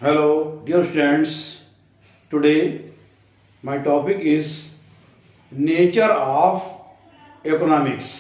Hello, dear students. Today, my topic is nature of economics.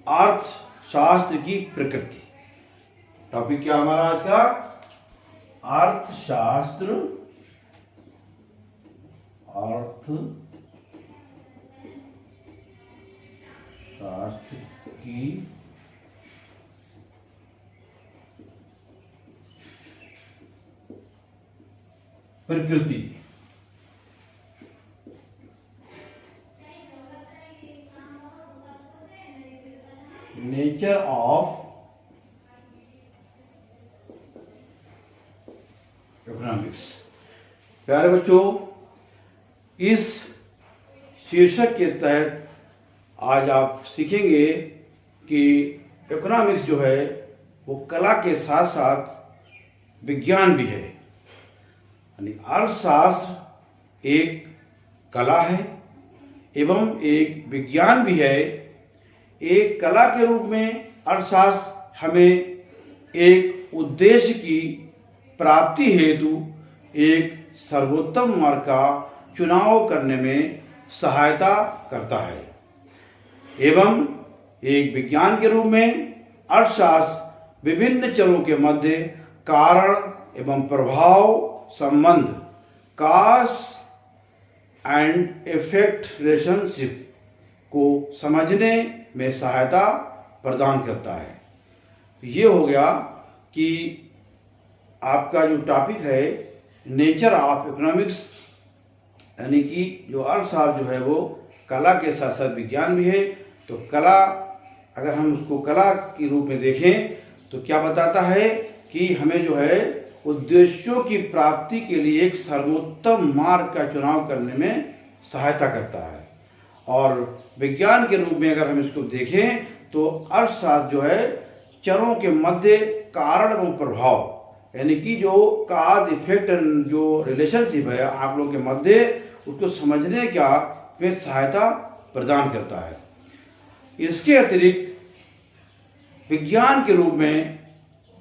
अर्थशास्त्र की प्रकृति. Topic क्या हमारा आज का? अर्थशास्त्र की प्रकृति. Nature of economics. प्यारे बच्चों, इस शीर्षक के तहत आज आप सीखेंगे कि इकोनॉमिक्स जो है वो कला के साथ साथ विज्ञान भी है. यानी अर्थशास्त्र एक कला है एवं एक विज्ञान भी है. एक कला के रूप में अर्थशास्त्र हमें एक उद्देश्य की प्राप्ति हेतु एक सर्वोत्तम मार्ग का चुनाव करने में सहायता करता है. एवं एक विज्ञान के रूप में अर्थशास्त्र विभिन्न चरों के मध्य कारण एवं प्रभाव संबंध कॉज एंड इफेक्ट रिलेशनशिप को समझने में सहायता प्रदान करता है. ये हो गया कि आपका जो टॉपिक है नेचर ऑफ इकोनॉमिक्स, यानी कि जो अर्थशास्त्र जो है वो कला के साथ साथ विज्ञान भी है. तो कला, अगर हम उसको कला के रूप में देखें तो क्या बताता है कि हमें जो है उद्देश्यों की प्राप्ति के लिए एक सर्वोत्तम मार्ग का चुनाव करने में सहायता करता है. और विज्ञान के रूप में अगर हम इसको देखें तो अर्थशास्त्र जो है चरों के मध्य कारण एवं प्रभाव, यानी कि जो काज इफेक्ट जो रिलेशनशिप है आप लोगों के मध्य, उसको समझने का में सहायता प्रदान करता है. इसके अतिरिक्त विज्ञान के रूप में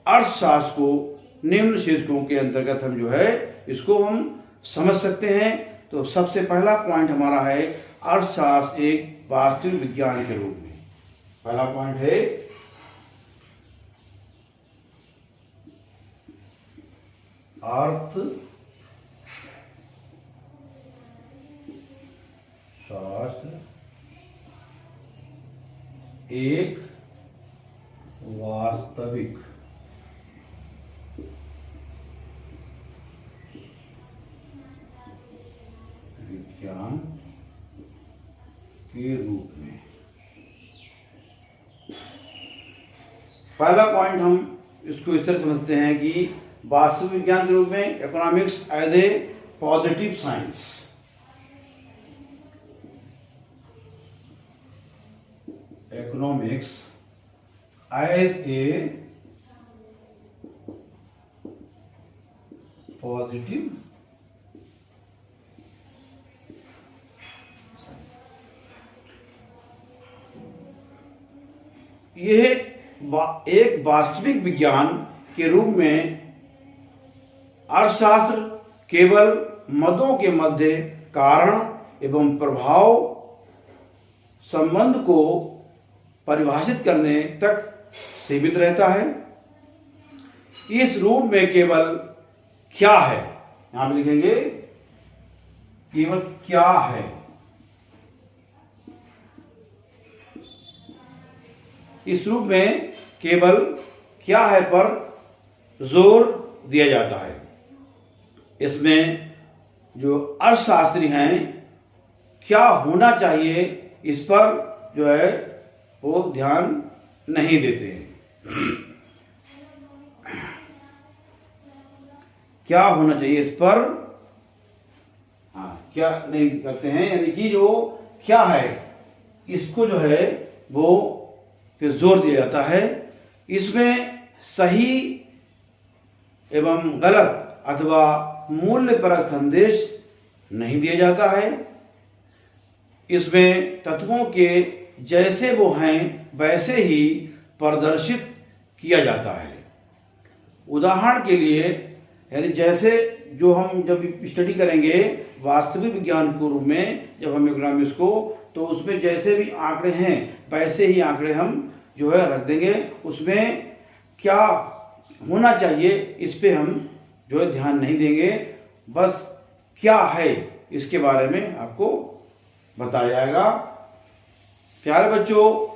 अर्थशास्त्र को निम्न शीर्षकों के अंतर्गत हम जो है इसको हम समझ सकते हैं. तो सबसे पहला पॉइंट हमारा है अर्थशास्त्र एक वास्तविक विज्ञान के रूप में. पहला पॉइंट है अर्थशास्त्र एक वास्तविक विज्ञान के रूप में. पहला पॉइंट हम इसको इस तरह समझते हैं कि वास्तविक विज्ञान के रूप में economics as a positive science. Economics as a positive यह एक वास्तविक विज्ञान के रूप में अर्थशास्त्र केवल मदों के मध्य कारण एवं प्रभाव संबंध को परिभाषित करने तक सीमित रहता है. इस रूप में केवल क्या है, यहां पे लिखेंगे केवल क्या है, इस रूप में केवल क्या है पर जोर दिया जाता है. इसमें जो अर्थशास्त्री हैं क्या होना चाहिए इस पर जो है वो ध्यान नहीं देते हैं. क्या होना चाहिए इस पर क्या नहीं करते हैं, यानी कि जो क्या है इसको जो है वो फिर जोर दिया जाता है. इसमें सही एवं गलत अथवा मूल्यपरक संदेश नहीं दिया जाता है. इसमें तत्वों के जैसे वो हैं वैसे ही प्रदर्शित किया जाता है. उदाहरण के लिए यानी जैसे जो हम जब स्टडी करेंगे वास्तविक विज्ञान के रूप में जब हम इकोनॉमिक्स को, तो उसमें जैसे भी आंकड़े हैं वैसे ही आंकड़े हम जो है रख देंगे। उसमें क्या होना चाहिए इस पे हम जो है ध्यान नहीं देंगे, बस क्या है इसके बारे में आपको बताया जाएगा। प्यारे बच्चों,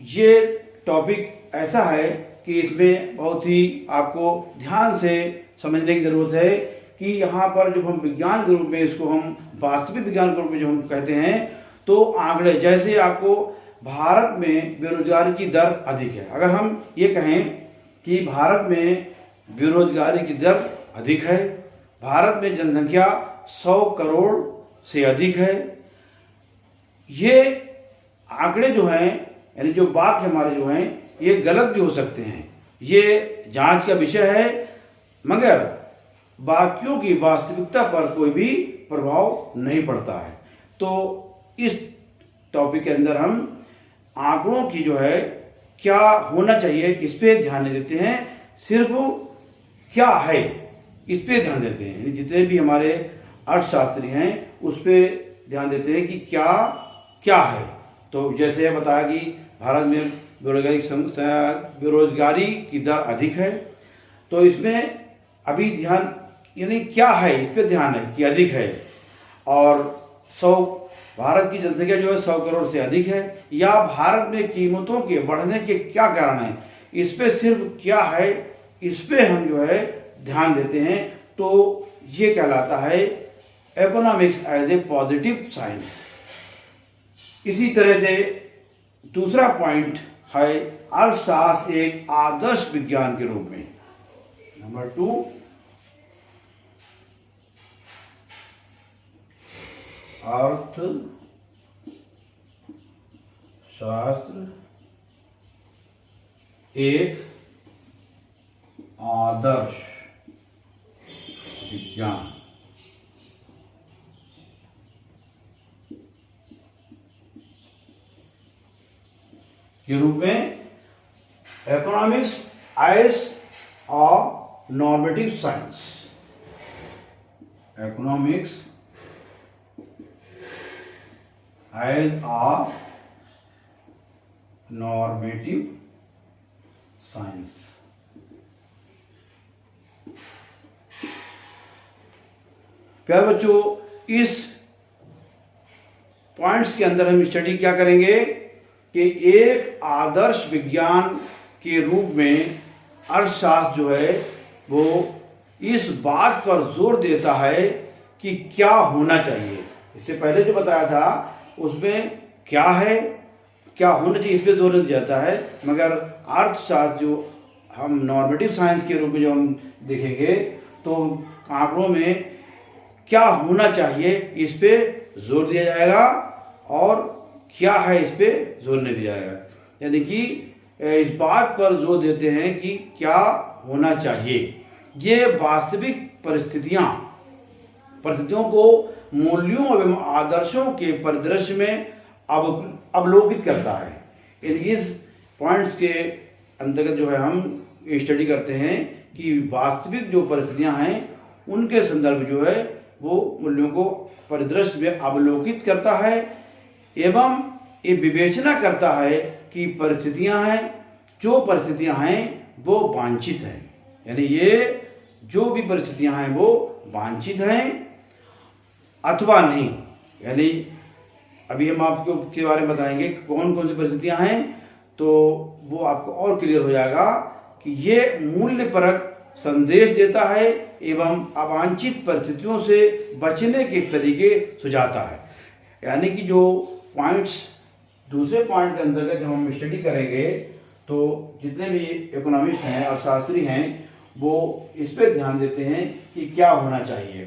ये टॉपिक ऐसा है कि इसमें बहुत ही आपको ध्यान से समझने की ज़रूरत है कि यहाँ पर जब हम विज्ञान के रूप में इसको हम वास्तविक विज्ञान के रूप में जब हम कहते हैं तो आंकड़े, जैसे आपको भारत में बेरोजगारी की दर अधिक है, अगर हम ये कहें कि भारत में बेरोजगारी की दर अधिक है, भारत में जनसंख्या 100 करोड़ से अधिक है, ये आंकड़े जो हैं यानी जो वाक्य हमारे जो हैं ये गलत भी हो सकते हैं, ये जांच का विषय है, मगर वाक्यों की वास्तविकता पर कोई भी प्रभाव नहीं पड़ता है। तो इस टॉपिक के अंदर हम आंकड़ों की जो है क्या होना चाहिए इस पे ध्यान नहीं देते हैं, सिर्फ क्या है इस पे ध्यान देते हैं। जितने भी हमारे अर्थशास्त्री हैं उस पे ध्यान देते हैं कि क्या क्या है। तो जैसे बताया कि भारत में बेरोजगारी की दर अधिक है, तो इसमें अभी ध्यान यानी क्या है इस पे ध्यान है कि अधिक है, और 100 भारत की जनसंख्या जो है 100 करोड़ से अधिक है, या भारत में कीमतों के बढ़ने के क्या कारण हैं, इस पे सिर्फ क्या है इस पे हम जो है ध्यान देते हैं। तो ये कहलाता है economics as a positive science. इसी तरह से दूसरा पॉइंट है अर्थशास्त्र एक आदर्श विज्ञान के रूप में। नंबर 2, अर्थशास्त्र एक आदर्श विज्ञान के रूप में, economics as a normative science, economics as a normative science. प्यारे बच्चों, इस पॉइंट्स के अंदर हम स्टडी क्या करेंगे कि एक आदर्श विज्ञान के रूप में अर्थशास्त्र जो है वो इस बात पर जोर देता है कि क्या होना चाहिए। इससे पहले जो बताया था उसमें क्या है, क्या होना चाहिए इस पर जोर दिया जाता है, मगर अर्थशास्त्र जो हम नॉर्मेटिव साइंस के रूप में जो हम देखेंगे तो आंकड़ों में क्या होना चाहिए इस पे जोर दिया जाएगा, और क्या है इस पे जोर नहीं दिया जाएगा। यानी कि इस बात पर जोर देते हैं कि क्या होना चाहिए। ये वास्तविक परिस्थितियों को मूल्यों एवं आदर्शों के परिदृश्य में अवलोकित करता है। इस पॉइंट्स के अंतर्गत जो है हम स्टडी करते हैं कि वास्तविक जो परिस्थितियां हैं उनके संदर्भ जो है वो मूल्यों को परिदृश्य में अवलोकित करता है एवं ये विवेचना करता है कि परिस्थितियां हैं, जो परिस्थितियां हैं वो वांछित हैं, यानी ये जो भी परिस्थितियां हैं वो वांछित हैं अथवा नहीं। यानी अभी हम आपको के बारे में बताएंगे कौन कौन सी परिस्थितियां हैं, तो वो आपको और क्लियर हो जाएगा कि ये मूल्य परक संदेश देता है एवं अवांछित परिस्थितियों से बचने के तरीके सुझाता है। यानी कि जो पॉइंट्स दूसरे पॉइंट के अंतर्गत जब हम स्टडी करेंगे तो जितने भी इकोनॉमिस्ट हैं और शास्त्री हैं वो इस पर ध्यान देते हैं कि क्या होना चाहिए।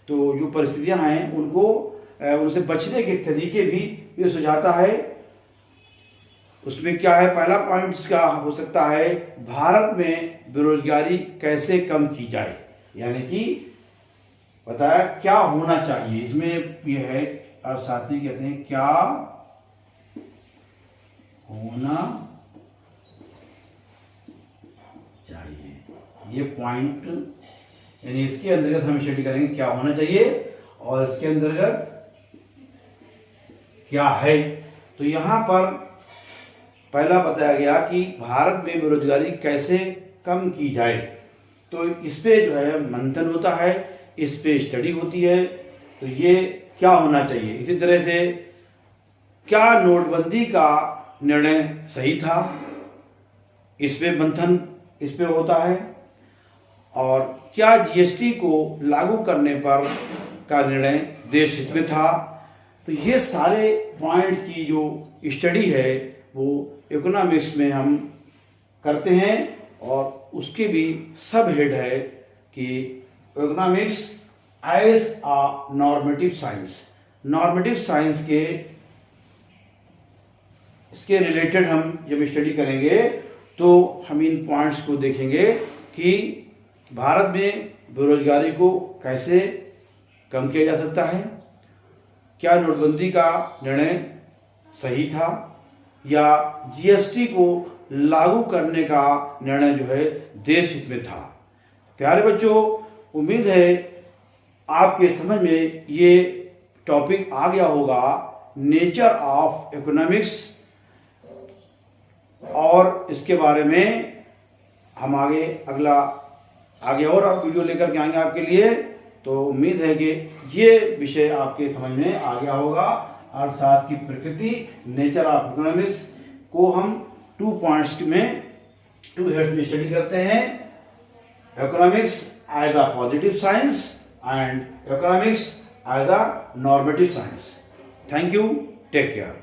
तो जो परिस्थितियां हैं उनको उनसे बचने के तरीके भी ये सुझाता है। उसमें क्या है, पहला पॉइंट इसका हो सकता है भारत में बेरोजगारी कैसे कम की जाए, यानी कि बताया क्या होना चाहिए। इसमें यह है अर्थशास्त्री कहते हैं क्या होना चाहिए, ये पॉइंट यानी इसके अंतर्गत हम स्टडी करेंगे क्या होना चाहिए और इसके अंतर्गत क्या है। तो यहाँ पर पहला बताया गया कि भारत में बेरोजगारी कैसे कम की जाए, तो इस पे जो है मंथन होता है, इस पे स्टडी होती है। तो ये क्या होना चाहिए, इसी तरह से क्या नोटबंदी का निर्णय सही था, इस पे मंथन इस पे होता है। और क्या जीएसटी को लागू करने पर का निर्णय देश हित में था। तो ये सारे पॉइंट की जो स्टडी है वो इकोनॉमिक्स में हम करते हैं और उसके भी सब हेड है कि economics as a normative science. Normative science के इसके रिलेटेड हम जब स्टडी करेंगे तो हम इन पॉइंट्स को देखेंगे कि भारत में बेरोजगारी को कैसे कम किया जा सकता है, क्या नोटबंदी का निर्णय सही था या जीएसटी को लागू करने का निर्णय जो है देश हित में था। प्यारे बच्चों, उम्मीद है आपके समझ में ये टॉपिक आ गया होगा, नेचर ऑफ इकोनॉमिक्स, और इसके बारे में हम आगे और वीडियो लेकर के आएंगे आपके लिए। तो उम्मीद है कि ये विषय आपके समझ में आ गया होगा। अर्थशास्त्र की प्रकृति, नेचर ऑफ इकोनॉमिक्स को हम 2 पॉइंट्स में 2 हेड्स में स्टडी करते हैं, economics as a positive science and economics as a normative science. Thank you, take care.